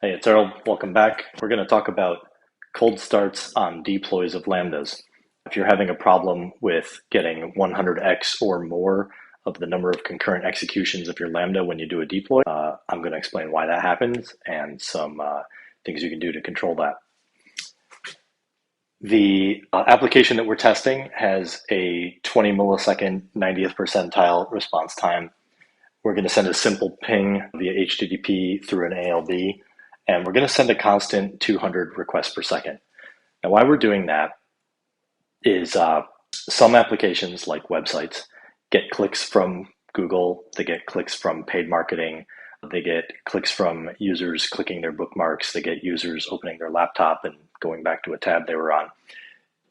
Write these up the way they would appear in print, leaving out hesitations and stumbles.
Hey, it's Errol. Welcome back. We're going to talk about cold starts on deploys of Lambdas. If you're having a problem with getting 100x or more of the number of concurrent executions of your Lambda when you do a deploy, I'm going to explain why that happens and some things you can do to control that. The application that we're testing has a 20 millisecond 90th percentile response time. We're going to send a simple ping via HTTP through an ALB, and we're going to send a constant 200 requests per second. Now, why we're doing that is some applications like websites get clicks from Google, they get clicks from paid marketing, they get clicks from users clicking their bookmarks, they get users opening their laptop and going back to a tab they were on.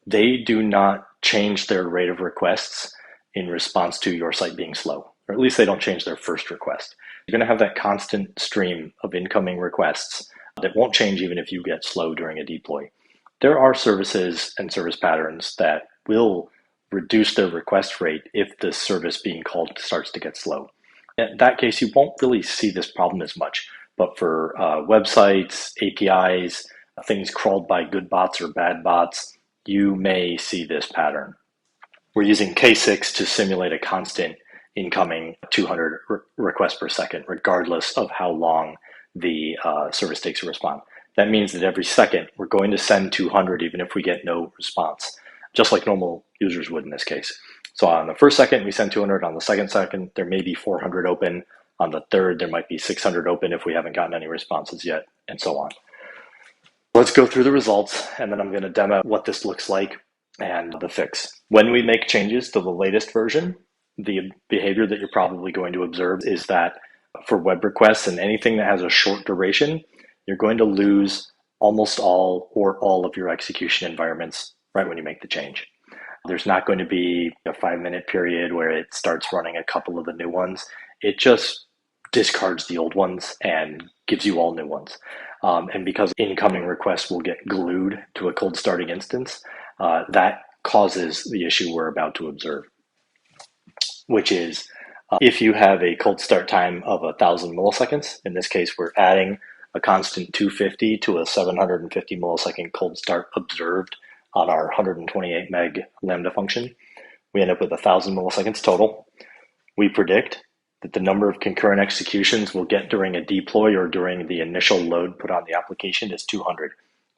They do not change their rate of requests in response to your site being slow, or at least they don't change their first request. You're going to have that constant stream of incoming requests that won't change even if you get slow during a deploy. There are services and service patterns that will reduce their request rate if the service being called starts to get slow. In that case, you won't really see this problem as much. But for websites, APIs, things crawled by good bots or bad bots, you may see this pattern. We're using K6 to simulate a constant incoming 200 requests per second, regardless of how long the service takes to respond. That means that every second we're going to send 200 even if we get no response, just like normal users would in this case. So on the first second, we send 200. On the second, there may be 400 open. On the third, there might be 600 open if we haven't gotten any responses yet, and so on. Let's go through the results, and then I'm going to demo what this looks like and the fix. When we make changes to the latest version, the behavior that you're probably going to observe is that for web requests and anything that has a short duration, you're going to lose almost all or all of your execution environments right when you make the change. There's not going to be a 5-minute period where it starts running a couple of the new ones. It just discards the old ones and gives you all new ones. And because incoming requests will get glued to a cold starting instance, that causes the issue we're about to observe, which is if you have a cold start time of 1,000 milliseconds, in this case, we're adding a constant 250 to a 750 millisecond cold start observed on our 128 meg Lambda function. We end up with 1,000 milliseconds total. We predict that the number of concurrent executions we'll get during a deploy or during the initial load put on the application is 200.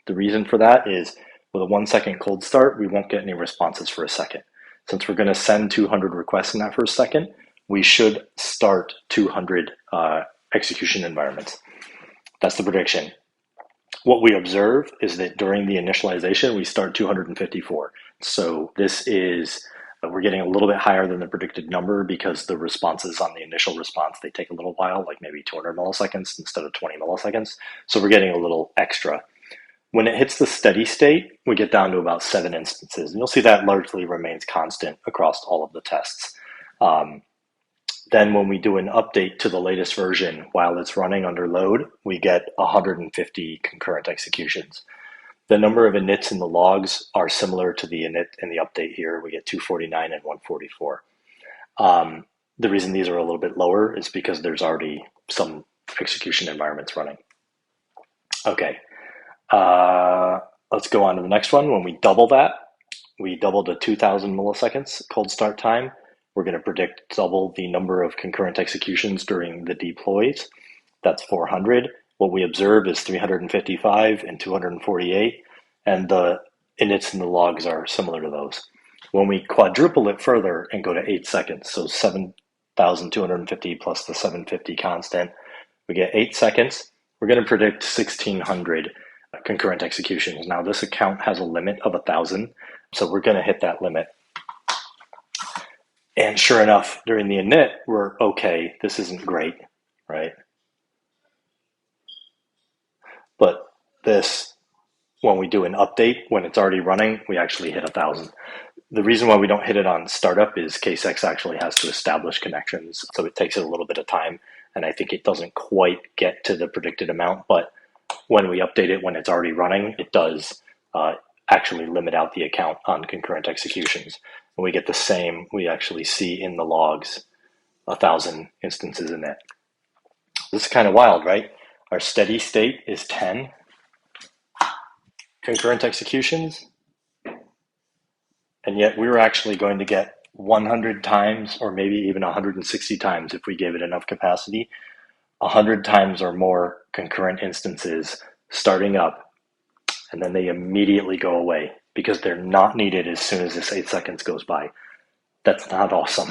The reason for that is with a 1-second cold start, we won't get any responses for a second. Since we're going to send 200 requests in that first second, we should start 200 execution environments. That's the prediction. What we observe is that during the initialization, we start 254. So this is, we're getting a little bit higher than the predicted number because the responses on the initial response, they take a little while, like maybe 200 milliseconds instead of 20 milliseconds. So we're getting a little extra. When it hits the steady state, we get down to about 7 instances. And you'll see that largely remains constant across all of the tests. Then when we do an update to the latest version while it's running under load, we get 150 concurrent executions. The number of inits in the logs are similar to the init in the update here. We get 249 and 144. The reason these are a little bit lower is because there's already some execution environments running. Okay, let's go on to the next one. When we double that, we double to 2,000 milliseconds cold start time. We're going to predict double the number of concurrent executions during the deploys. That's 400. What we observe is 355 and 248, and the inits and the logs are similar to those. When we quadruple it further and go to 8 seconds, so 7,250 plus the 750 constant, we get 8 seconds. We're going to predict 1,600 concurrent executions. Now this account has a limit of 1,000, so we're going to hit that limit. And sure enough, during the init, we're okay, this isn't great, right? But this, when we do an update, when it's already running, we actually hit 1,000. The reason why we don't hit it on startup is K6 actually has to establish connections, so it takes it a little bit of time, and I think it doesn't quite get to the predicted amount, but when we update it when it's already running, it does actually limit out the account on concurrent executions. And we get the same, we actually see in the logs 1,000 instances in it. This is kind of wild, right? Our steady state is 10 concurrent executions, and yet we were actually going to get 100 times, or maybe even 160 times if we gave it enough capacity, 100 times or more concurrent instances starting up, and then they immediately go away because they're not needed as soon as this 8 seconds goes by. That's not awesome.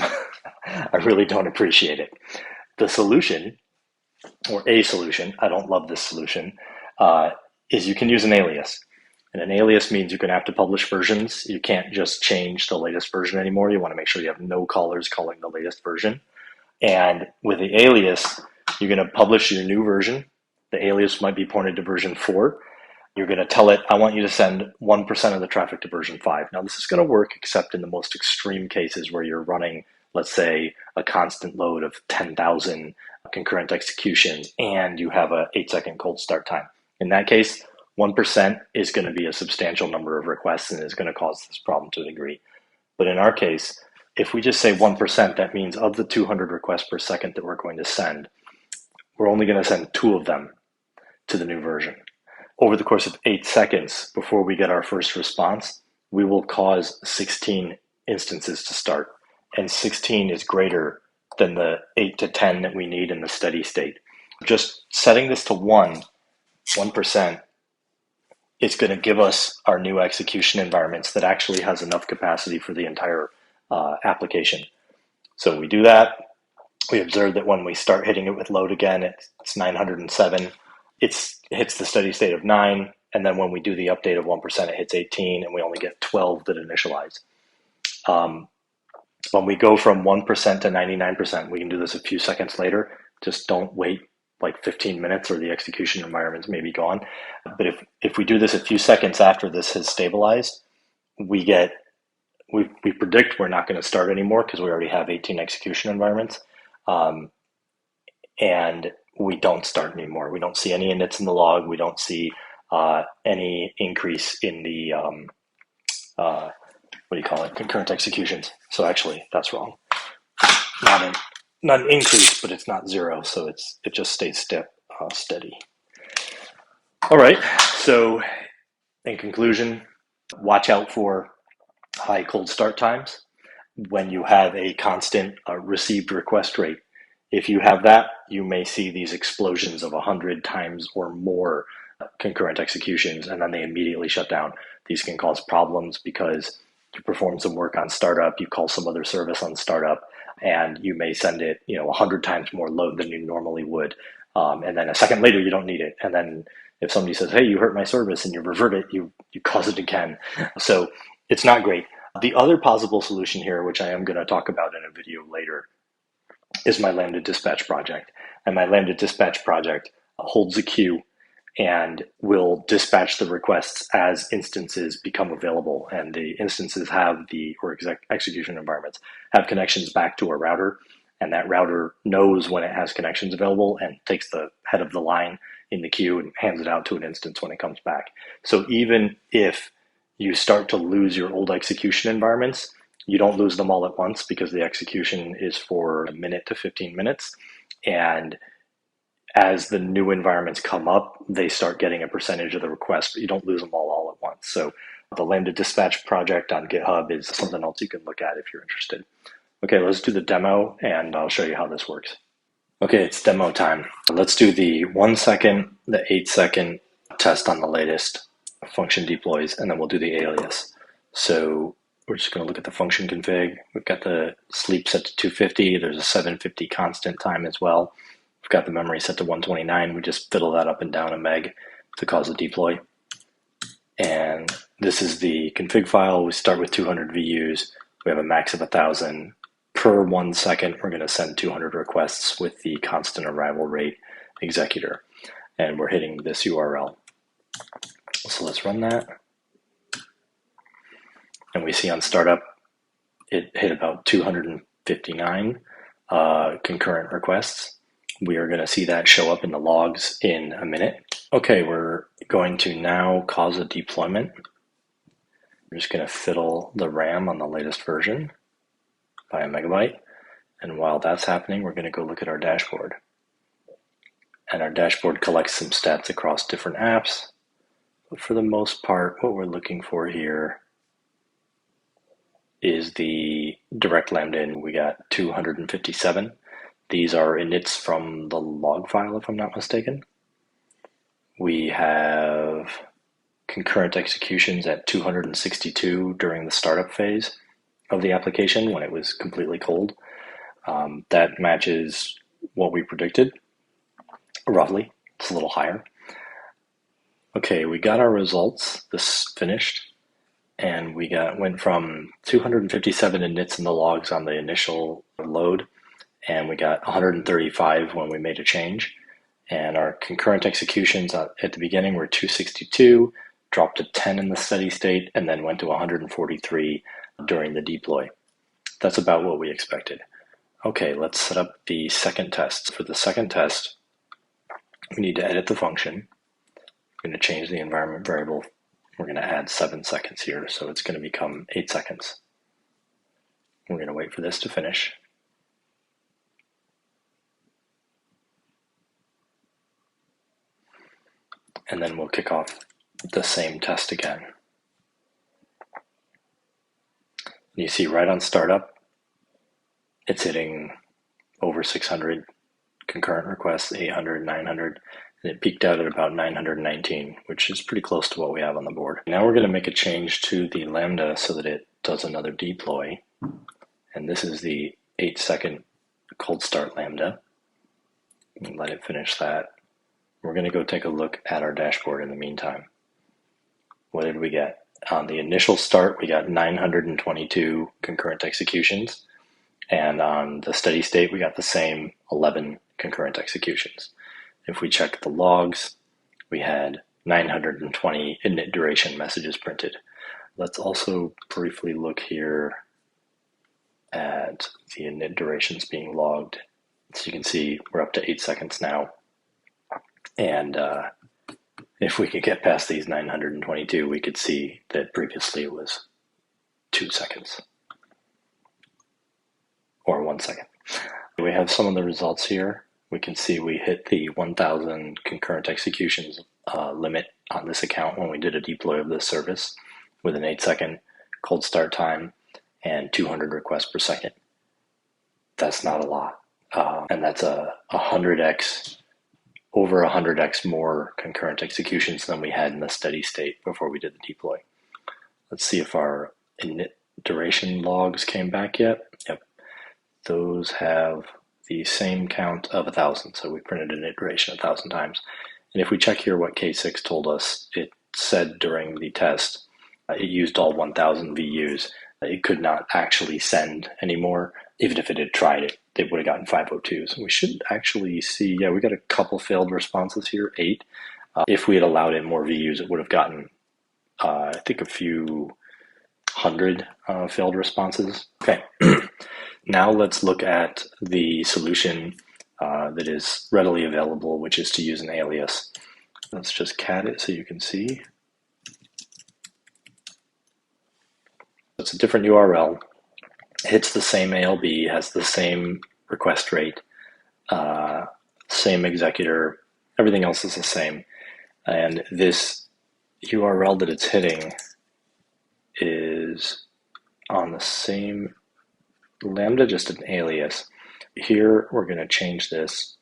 I really don't appreciate it. The solution, or a solution, I don't love this solution, is you can use an alias. And an alias means you're going to have to publish versions. You can't just change the latest version anymore. You want to make sure you have no callers calling the latest version. And with the alias, you're going to publish your new version. The alias might be pointed to version 4. You're going to tell it, I want you to send 1% of the traffic to version 5. Now, this is going to work except in the most extreme cases where you're running, let's say, a constant load of 10,000 concurrent executions and you have a 8-second cold start time. In that case, 1% is going to be a substantial number of requests and is going to cause this problem to a degree. But in our case, if we just say 1%, that means of the 200 requests per second that we're going to send, we're only going to send 2 of them to the new version. Over the course of 8 seconds before we get our first response, we will cause 16 instances to start. And 16 is greater than the 8 to 10 that we need in the steady state. Just setting this to 1%, it's going to give us our new execution environments that actually has enough capacity for the entire application. So we do that. We observe that when we start hitting it with load again, it's 907. It hits the steady state of 9. And then when we do the update of 1%, it hits 18, and we only get 12 that initialize. When we go from 1% to 99%, we can do this a few seconds later. Just don't wait like 15 minutes or the execution environments may be gone. But if we do this a few seconds after this has stabilized, we predict we're not going to start anymore because we already have 18 execution environments. And we don't start anymore. We don't see any inits in the log. We don't see any increase in the, concurrent executions. So actually, that's wrong. Not an increase, but it's not 0, so it just stays steady. All right, so in conclusion, watch out for high cold start times when you have a constant received request rate. If you have that, you may see these explosions of 100 times or more concurrent executions, and then they immediately shut down. These can cause problems because you perform some work on startup, you call some other service on startup, and you may send it 100 times more load than you normally would. And then a second later, you don't need it. And then if somebody says, hey, you hurt my service, and you revert it, you cause it again. So it's not great. The other possible solution here, which I am going to talk about in a video later, is my Lambda Dispatch project. And my Lambda Dispatch project holds a queue and will dispatch the requests as instances become available. And the instances execution environments have connections back to a router, and that router knows when it has connections available and takes the head of the line in the queue and hands it out to an instance when it comes back. So even if you start to lose your old execution environments, you don't lose them all at once because the execution is for a minute to 15 minutes. And as the new environments come up, they start getting a percentage of the requests, but you don't lose them all at once. So the Lambda Dispatch project on GitHub is something else you can look at if you're interested. Okay, let's do the demo and I'll show you how this works. Okay, it's demo time. Let's do the 1 second, the 8 second test on the latest function deploys, and then we'll do the alias. So we're just going to look at the function config. We've got the sleep set to 250. There's a 750 constant time as well. We've got the memory set to 129. We just fiddle that up and down a meg to cause a deploy. And this is the config file. We start with 200 VUs. We have a max of 1,000. Per 1 second, we're going to send 200 requests with the constant arrival rate executor. And we're hitting this URL. So let's run that. And we see on startup, it hit about 259 concurrent requests. We are going to see that show up in the logs in a minute. Okay, we're going to now cause a deployment. We're just going to fiddle the RAM on the latest version by a megabyte. And while that's happening, we're going to go look at our dashboard. And our dashboard collects some stats across different apps. But for the most part, what we're looking for here is the direct Lambda, and we got 257. These are inits from the log file, if I'm not mistaken. We have concurrent executions at 262 during the startup phase of the application when it was completely cold. That matches what we predicted, roughly. It's a little higher. Okay, we got our results. This finished, and we went from 257 inits in the logs on the initial load, and we got 135 when we made a change. And our concurrent executions at the beginning were 262, dropped to 10 in the steady state, and then went to 143 during the deploy. That's about what we expected. Okay, let's set up the second test. For the second test, we need to edit the function. We're going to change the environment variable. We're going to add 7 seconds here, so it's going to become 8 seconds. We're going to wait for this to finish. And then we'll kick off the same test again. And you see right on startup, it's hitting over 600 concurrent requests, 800, 900, and it peaked out at about 919, which is pretty close to what we have on the board. Now we're going to make a change to the Lambda so that it does another deploy. And this is the 8-second cold start Lambda. And let it finish that. We're going to go take a look at our dashboard in the meantime. What did we get? On the initial start, we got 922 concurrent executions. And on the steady state, we got the same 11 concurrent executions. If we check the logs, we had 920 init duration messages printed. Let's also briefly look here at the init durations being logged. So you can see we're up to 8 seconds now. And if we could get past these 922, we could see that previously it was 2 seconds. Or 1 second. We have some of the results here. We can see we hit the 1,000 concurrent executions limit on this account when we did a deploy of this service with an 8-second cold start time and 200 requests per second. That's not a lot. And that's a 100x, over 100x more concurrent executions than we had in the steady state before we did the deploy. Let's see if our init duration logs came back yet. Yep. Those have the same count of 1,000. So we printed an iteration 1,000 times. And if we check here what K6 told us, it said during the test, it used all 1,000 VUs. It could not actually send anymore. Even if it had tried it, it would have gotten 502s. We should actually see, yeah, we got a couple failed responses here, 8. If we had allowed in more VUs, it would have gotten, I think, a few hundred failed responses. Okay. Now let's look at the solution that is readily available, which is to use an alias. Let's just cat it so you can see. It's a different URL, hits the same ALB, has the same request rate, same executor, everything else is the same. And this URL that it's hitting is on the same Lambda, just an alias. Here we're going to change this.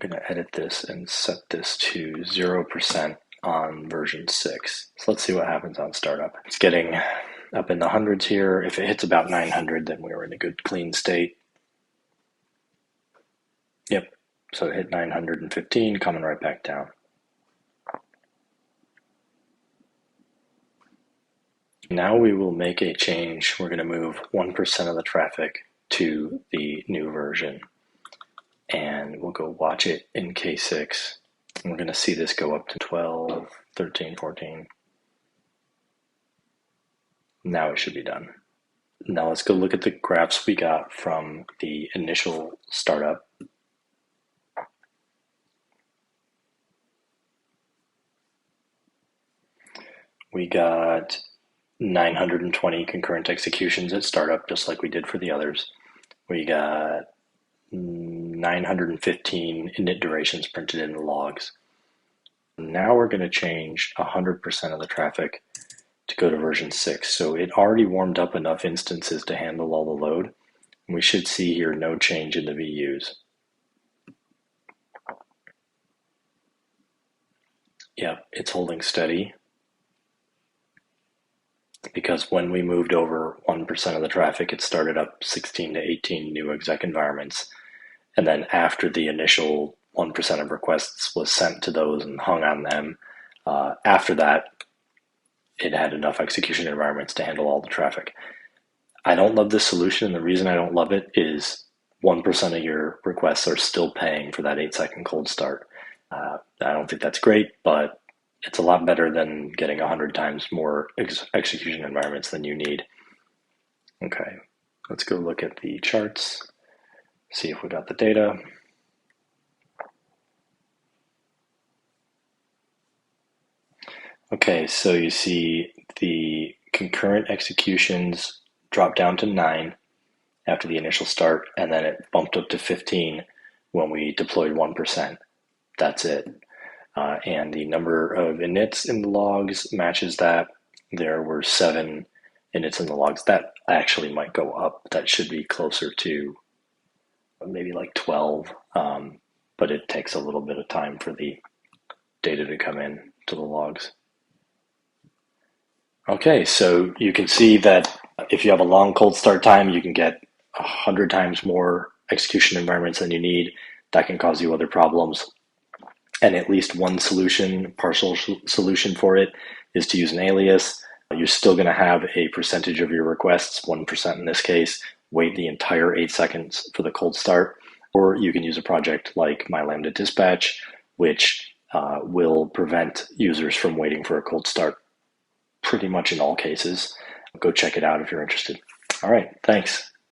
I'm going to edit this and set this to 0% on version 6. So let's see what happens on startup. It's getting up in the hundreds here. If it hits about 900, then we're in a good clean state. Yep, so it hit 915, coming right back down. Now we will make a change. We're going to move 1% of the traffic to the new version. And we'll go watch it in K6. And we're going to see this go up to 12, 13, 14. Now it should be done. Now let's go look at the graphs we got from the initial startup. We got 920 concurrent executions at startup, just like we did for the others. We got 915 init durations printed in the logs. Now we're going to change 100% of the traffic to go to version 6. So it already warmed up enough instances to handle all the load. And we should see here no change in the VUs. Yep, it's holding steady. Because when we moved over 1% of the traffic, it started up 16 to 18 new exec environments. And then after the initial 1% of requests was sent to those and hung on them, after that, it had enough execution environments to handle all the traffic. I don't love this solution, and the reason I don't love it is 1% of your requests are still paying for that 8-second cold start. I don't think that's great, but it's a lot better than getting 100 times more execution environments than you need. Okay, let's go look at the charts, see if we got the data. Okay, so you see the concurrent executions drop down to 9 after the initial start, and then it bumped up to 15 when we deployed 1%. That's it. And the number of inits in the logs matches that. There were 7 inits in the logs. That actually might go up. That should be closer to maybe like 12, but it takes a little bit of time for the data to come in to the logs. Okay, so you can see that if you have a long cold start time, you can get 100 times more execution environments than you need. That can cause you other problems. And at least one solution, partial solution for it, is to use an alias. You're still going to have a percentage of your requests, 1% in this case, wait the entire 8 seconds for the cold start. Or you can use a project like my Lambda Dispatch, which will prevent users from waiting for a cold start pretty much in all cases. Go check it out if you're interested. All right, thanks.